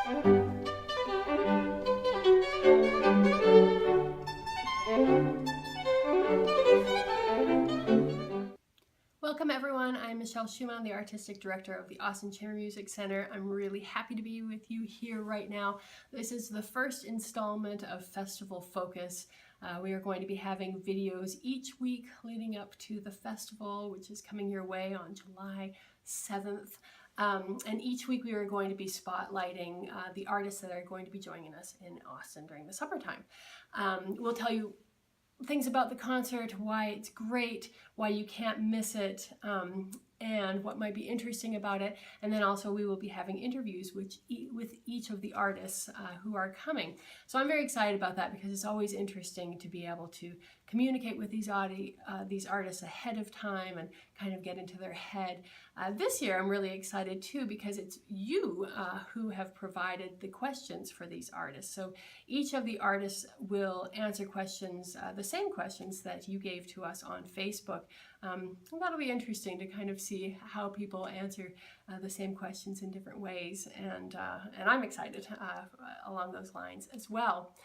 Welcome everyone, I'm Michelle Schumann, the Artistic Director of the Austin Chamber Music Center. I'm really happy to be with you here right now. This is the first installment of Festival Focus. We are going to be having videos each week leading up to the festival, which is coming your way on July 7th. And each week we are going to be spotlighting the artists that are going to be joining us in Austin during the summertime. We'll tell you things about the concert, why it's great, why you can't miss it, and what might be interesting about it. And then also we will be having interviews with each of the artists who are coming. So I'm very excited about that because it's always interesting to be able to communicate with these artists ahead of time and kind of get into their head. This year I'm really excited too because it's you who have provided the questions for these artists. So each of the artists will answer questions, the same questions that you gave to us on Facebook. That'll be interesting to kind of see how people answer the same questions in different ways, and I'm excited along those lines as well.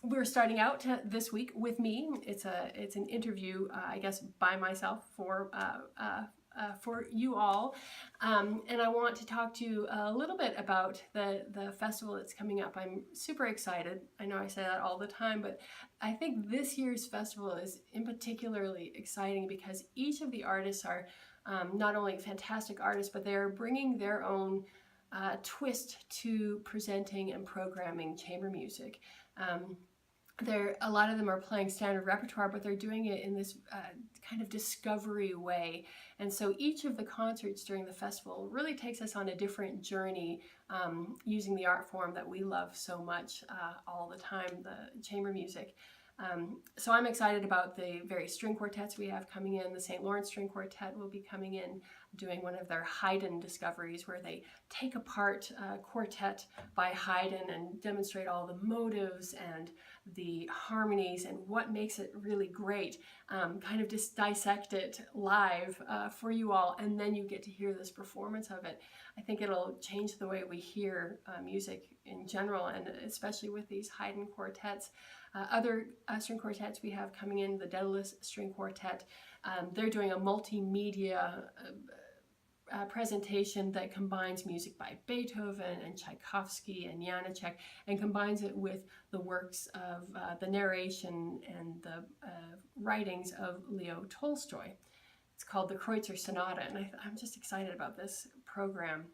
We're starting out this week with me. It's an interview, I guess, by myself for you all, and I want to talk to you a little bit about the festival that's coming up. I'm super excited. I know I say that all the time, but I think this year's festival is in particularly exciting because each of the artists are not only fantastic artists, but they're bringing their own twist to presenting and programming chamber music. A lot of them are playing standard repertoire, but they're doing it in this kind of discovery way. And so each of the concerts during the festival really takes us on a different journey using the art form that we love so much all the time, the chamber music. So I'm excited about the various string quartets we have coming in. The St. Lawrence String Quartet will be coming in doing one of their Haydn discoveries where they take apart a quartet by Haydn and demonstrate all the motives and the harmonies and what makes it really great, kind of just dissect it live for you all, and then you get to hear this performance of it. I think it'll change the way we hear music in general, and especially with these Haydn quartets. Other string quartets we have coming in, the Daedalus String Quartet, they're doing a multimedia presentation that combines music by Beethoven and Tchaikovsky and Janacek and combines it with the works of the narration and the writings of Leo Tolstoy. It's called the Kreutzer Sonata, and I'm just excited about this program.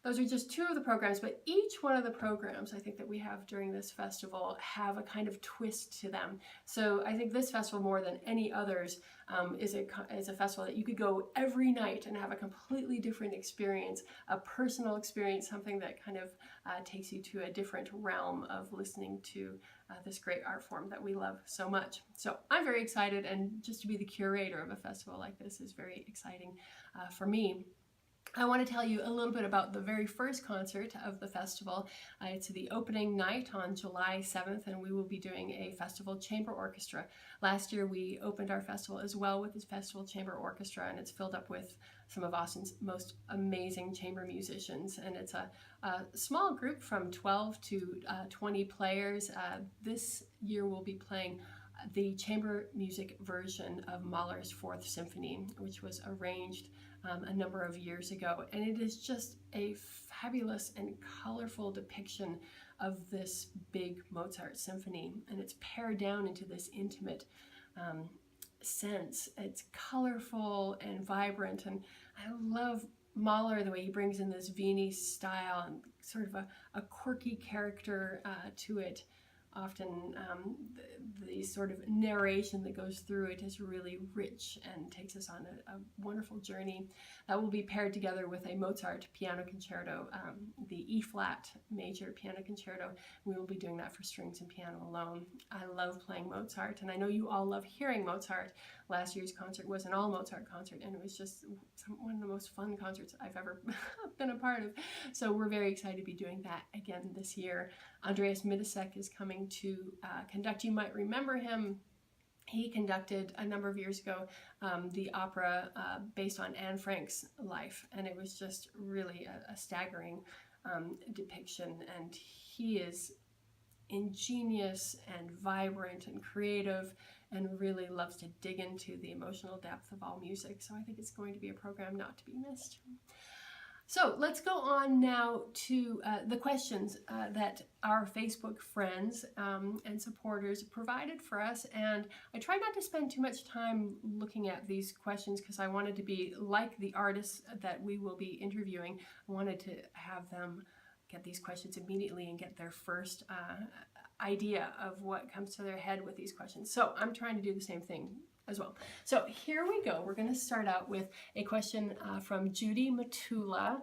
Those are just two of the programs, but each one of the programs I think that we have during this festival have a kind of twist to them. So I think this festival, more than any others, is a festival that you could go every night and have a completely different experience, a personal experience, something that kind of takes you to a different realm of listening to this great art form that we love so much. So I'm very excited, and just to be the curator of a festival like this is very exciting for me. I want to tell you a little bit about the very first concert of the festival. It's the opening night on July 7th, and we will be doing a festival chamber orchestra. Last year we opened our festival as well with this festival chamber orchestra, and it's filled up with some of Austin's most amazing chamber musicians. And it's a small group from 12 to 20 players. This year we'll be playing the chamber music version of Mahler's Fourth Symphony, which was arranged a number of years ago, and it is just a fabulous and colorful depiction of this big Mozart symphony, and it's pared down into this intimate sense. It's colorful and vibrant, and I love Mahler, the way he brings in this Viennese style and sort of a quirky character to it. Often the sort of narration that goes through it is really rich and takes us on a wonderful journey. That will be paired together with a Mozart piano concerto, the E-flat major piano concerto. We will be doing that for strings and piano alone. I love playing Mozart, and I know you all love hearing Mozart. Last year's concert was an all Mozart concert, and it was just one of the most fun concerts I've ever been a part of. So we're very excited to be doing that again this year. Andreas Midasek is coming to conduct. You might remember him. He conducted a number of years ago the opera based on Anne Frank's life, and it was just really a staggering depiction, and he is ingenious and vibrant and creative and really loves to dig into the emotional depth of all music. So I think it's going to be a program not to be missed. So let's go on now to the questions that our Facebook friends and supporters provided for us. And I tried not to spend too much time looking at these questions because I wanted to be like the artists that we will be interviewing. I wanted to have them get these questions immediately and get their first idea of what comes to their head with these questions. So I'm trying to do the same thing as well. So here we go. We're going to start out with a question from Judy Matula.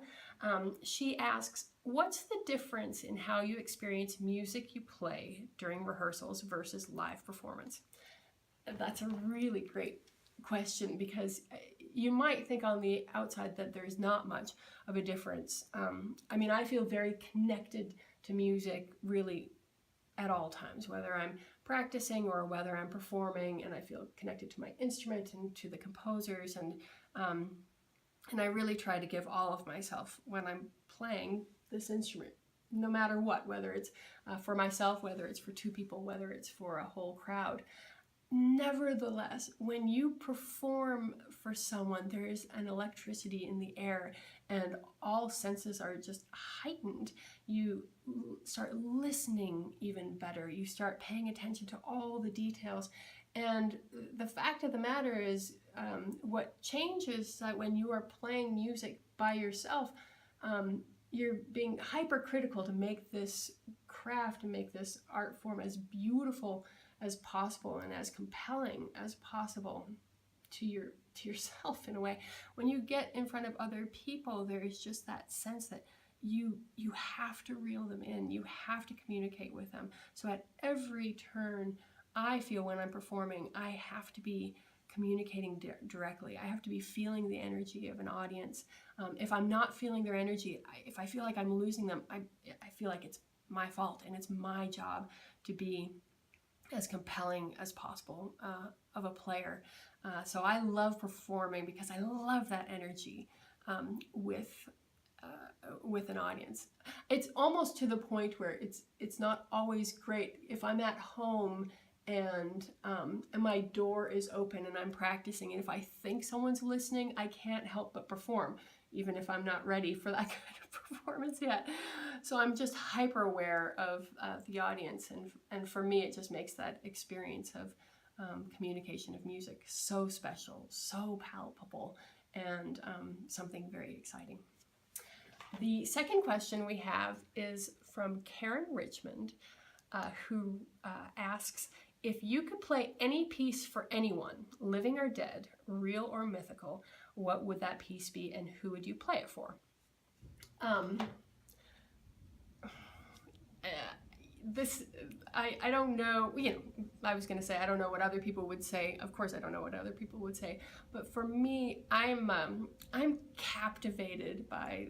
She asks, what's the difference in how you experience music you play during rehearsals versus live performance? That's a really great question because you might think on the outside that there's not much of a difference. I mean, I feel very connected to music really at all times, whether I'm practicing or whether I'm performing, and I feel connected to my instrument and to the composers, and I really try to give all of myself when I'm playing this instrument, no matter what, whether it's for myself, whether it's for two people, whether it's for a whole crowd. Nevertheless, when you perform for someone, there is an electricity in the air and all senses are just heightened. You start listening even better. You start paying attention to all the details. And the fact of the matter is, what changes that when you are playing music by yourself, you're being hypercritical to make this craft and make this art form as beautiful as possible and as compelling as possible to yourself in a way. When you get in front of other people, there is just that sense that you have to reel them in, you have to communicate with them. So at every turn, I feel when I'm performing, I have to be communicating directly. I have to be feeling the energy of an audience. If I'm not feeling their energy, if I feel like I'm losing them, I feel like it's my fault, and it's my job to be as compelling as possible of a player. So I love performing because I love that energy with an audience. It's almost to the point where it's not always great if I'm at home and my door is open and I'm practicing, and if I think someone's listening, I can't help but perform, even if I'm not ready for that kind of performance yet. So I'm just hyper aware of the audience, and for me it just makes that experience of communication of music so special, so palpable, and something very exciting. The second question we have is from Karen Richmond, who asks, if you could play any piece for anyone, living or dead, real or mythical, what would that piece be and who would you play it for? I don't know, I was going to say, I don't know what other people would say. Of course I don't know what other people would say. But for me, I'm captivated by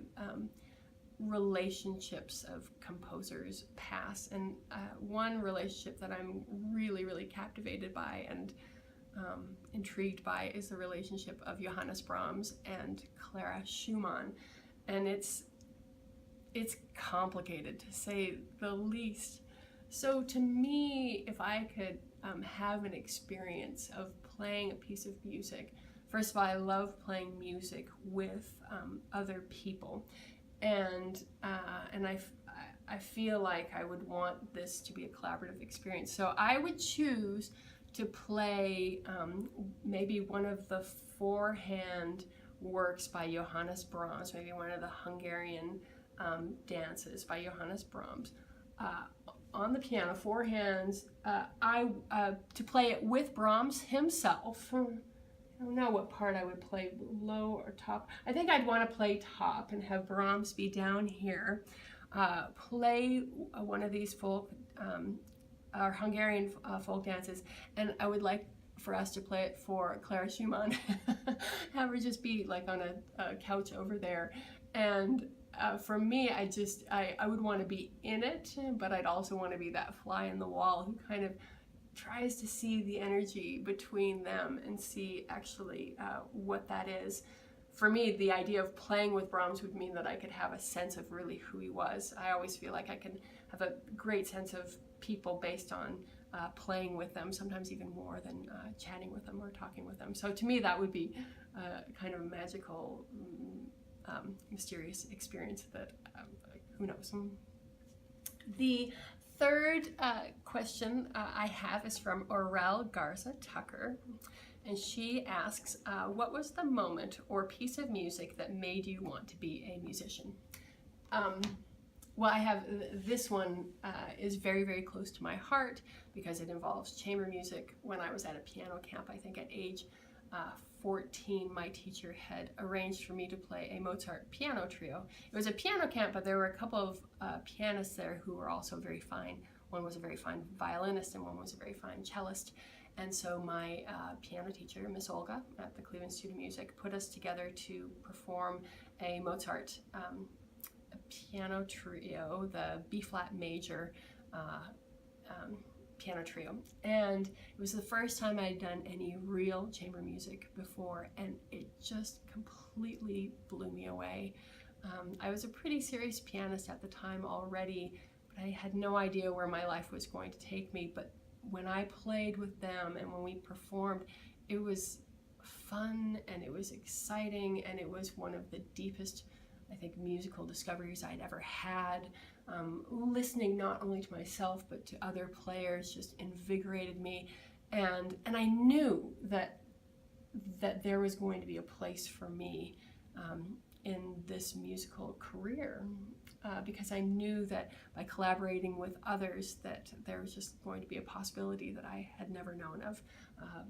relationships of composers past, and one relationship that I'm really, really captivated by and intrigued by is the relationship of Johannes Brahms and Clara Schumann. And it's complicated, to say the least. So to me, if I could have an experience of playing a piece of music, first of all, I love playing music with other people, and I feel like I would want this to be a collaborative experience. So I would choose to play maybe one of the four-hand works by Johannes Brahms, maybe one of the Hungarian dances by Johannes Brahms, on the piano, four hands. To play it with Brahms himself. I don't know what part I would play, low or top. I think I'd want to play top and have Brahms be down here. Play one of these folk, or Hungarian folk dances, and I would like for us to play it for Clara Schumann. Have her just be like on a couch over there. And for me, I would want to be in it, but I'd also want to be that fly in the wall who kind of tries to see the energy between them and see actually what that is. for me, the idea of playing with Brahms would mean that I could have a sense of really who he was. I always feel like I can have a great sense of people based on playing with them, sometimes even more than chatting with them or talking with them. So to me, that would be kind of a magical, mysterious experience that, who knows. The third question I have is from Aurel Garza Tucker. And she asks, what was the moment or piece of music that made you want to be a musician? Well, I have, this one is very, very close to my heart because it involves chamber music. When I was at a piano camp, I think at age 14, my teacher had arranged for me to play a Mozart piano trio. It was a piano camp, but there were a couple of pianists there who were also very fine. One was a very fine violinist and one was a very fine cellist. And so my piano teacher, Miss Olga, at the Cleveland Student of Music, put us together to perform a Mozart piano trio, the B-flat major piano trio. And it was the first time I had done any real chamber music before, and it just completely blew me away. I was a pretty serious pianist at the time already, but I had no idea where my life was going to take me. But when I played with them and when we performed, it was fun and it was exciting, and it was one of the deepest, I think, musical discoveries I'd ever had. Listening not only to myself but to other players just invigorated me, and I knew that there was going to be a place for me in this musical career. Because I knew that by collaborating with others that there was just going to be a possibility that I had never known of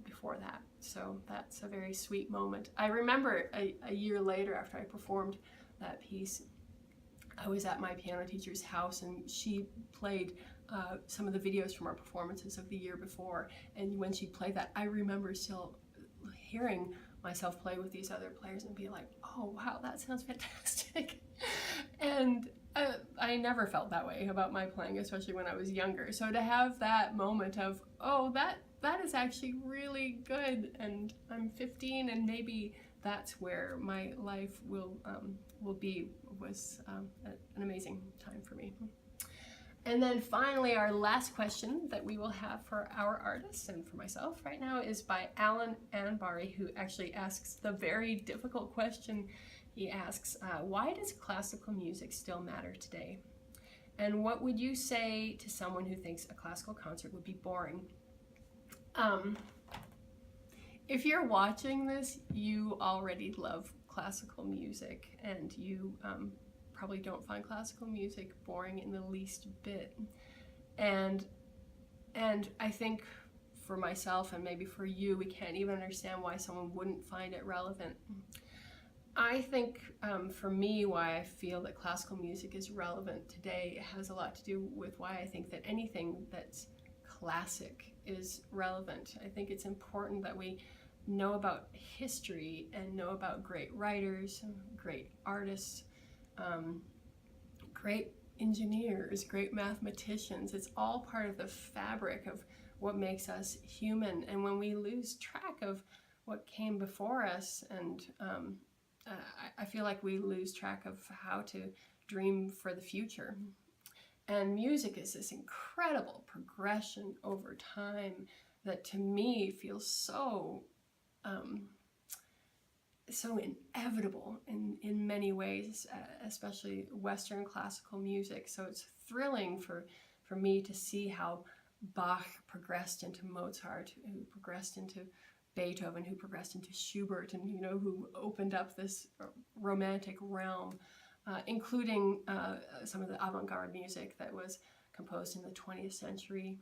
before that. So that's a very sweet moment. I remember a year later, after I performed that piece, I was at my piano teacher's house and she played some of the videos from our performances of the year before. And when she played that, I remember still hearing myself play with these other players and be like, oh wow, that sounds fantastic. And I never felt that way about my playing, especially when I was younger. So to have that moment of, oh, that is actually really good, and I'm 15 and maybe that's where my life will be, was an amazing time for me. And then finally, our last question that we will have for our artists and for myself right now is by Alan Anbari, who actually asks the very difficult question. He asks, why does classical music still matter today? And what would you say to someone who thinks a classical concert would be boring? If you're watching this, you already love classical music, and you probably don't find classical music boring in the least bit. And I think for myself and maybe for you, we can't even understand why someone wouldn't find it relevant. I think for me, why I feel that classical music is relevant today has a lot to do with why I think that anything that's classic is relevant. I think it's important that we know about history and know about great writers, great artists, great engineers, great mathematicians. It's all part of the fabric of what makes us human. And when we lose track of what came before us, and I feel like we lose track of how to dream for the future. And music is this incredible progression over time that to me feels so inevitable in many ways, especially Western classical music. So it's thrilling for me to see how Bach progressed into Mozart, who progressed into Beethoven, who progressed into Schubert, and who opened up this romantic realm, including some of the avant-garde music that was composed in the 20th century.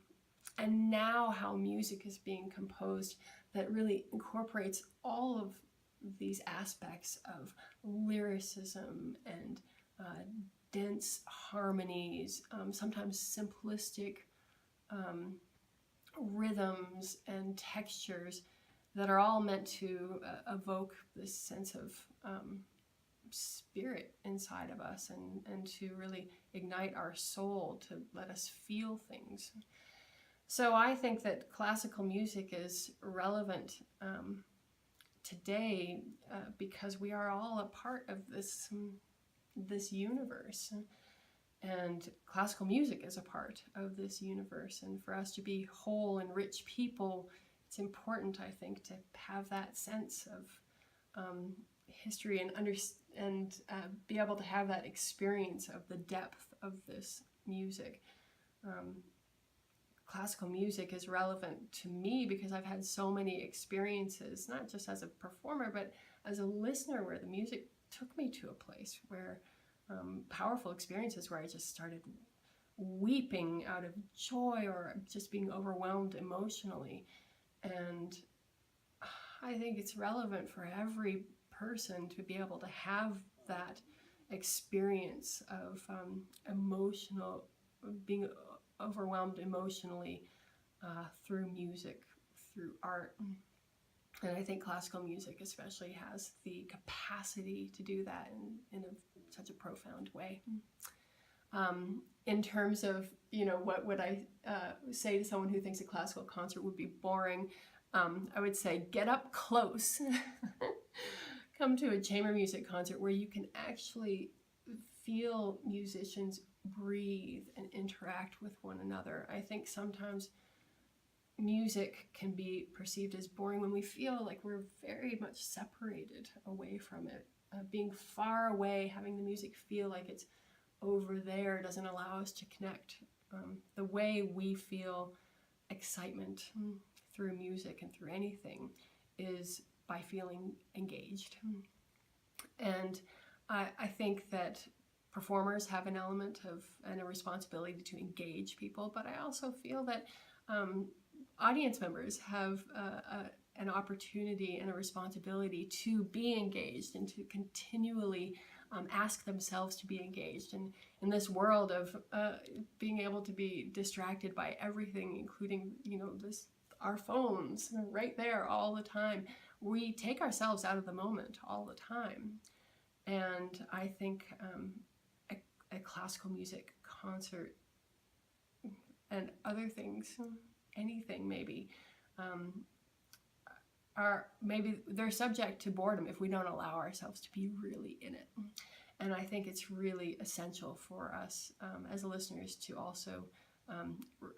And now how music is being composed that really incorporates all of these aspects of lyricism and dense harmonies, sometimes simplistic rhythms and textures that are all meant to evoke this sense of spirit inside of us, and to really ignite our soul, to let us feel things. So I think that classical music is relevant today, because we are all a part of this universe, and classical music is a part of this universe. And for us to be whole and rich people, it's important, I think, to have that sense of history and be able to have that experience of the depth of this music. Classical music is relevant to me because I've had so many experiences, not just as a performer, but as a listener, where the music took me to a place where powerful experiences where I just started weeping out of joy or just being overwhelmed emotionally. And I think it's relevant for every person to be able to have that experience of being overwhelmed emotionally through music, through art. And I think classical music especially has the capacity to do that in such a profound way. In terms of, what would I say to someone who thinks a classical concert would be boring? I would say get up close. Come to a chamber music concert where you can actually feel musicians breathe and interact with one another. I think sometimes music can be perceived as boring when we feel like we're very much separated away from it. Being far away, having the music feel like it's over there doesn't allow us to connect. The way we feel excitement through music and through anything is by feeling engaged. And I think that performers have an element of and a responsibility to engage people, but I also feel that audience members have an opportunity and a responsibility to be engaged and to continually ask themselves to be engaged. And in this world of being able to be distracted by everything, including our phones right there all the time, we take ourselves out of the moment all the time. And I think a classical music concert and other things, anything maybe, maybe they're subject to boredom if we don't allow ourselves to be really in it. And I think it's really essential for us as listeners to also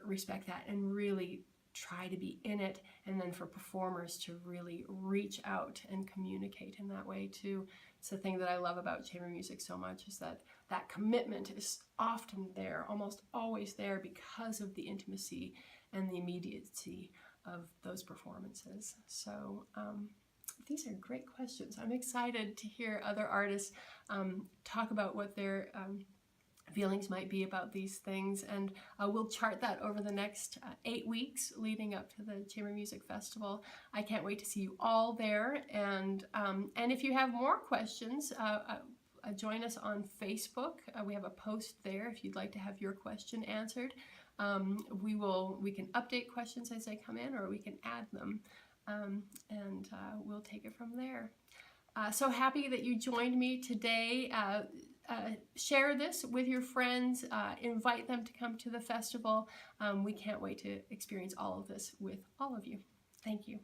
respect that and really try to be in it, and then for performers to really reach out and communicate in that way too. It's the thing that I love about chamber music so much, is that commitment is often there, almost always there, because of the intimacy and the immediacy of those performances. So these are great questions. I'm excited to hear other artists talk about what their feelings might be about these things, and we'll chart that over the next 8 weeks leading up to the Chamber Music Festival. I can't wait to see you all there, and if you have more questions, join us on Facebook. We have a post there if you'd like to have your question answered. We can update questions as they come in, or we can add them, and we'll take it from there. So happy that you joined me today. Share this with your friends, invite them to come to the festival. We can't wait to experience all of this with all of you. Thank you.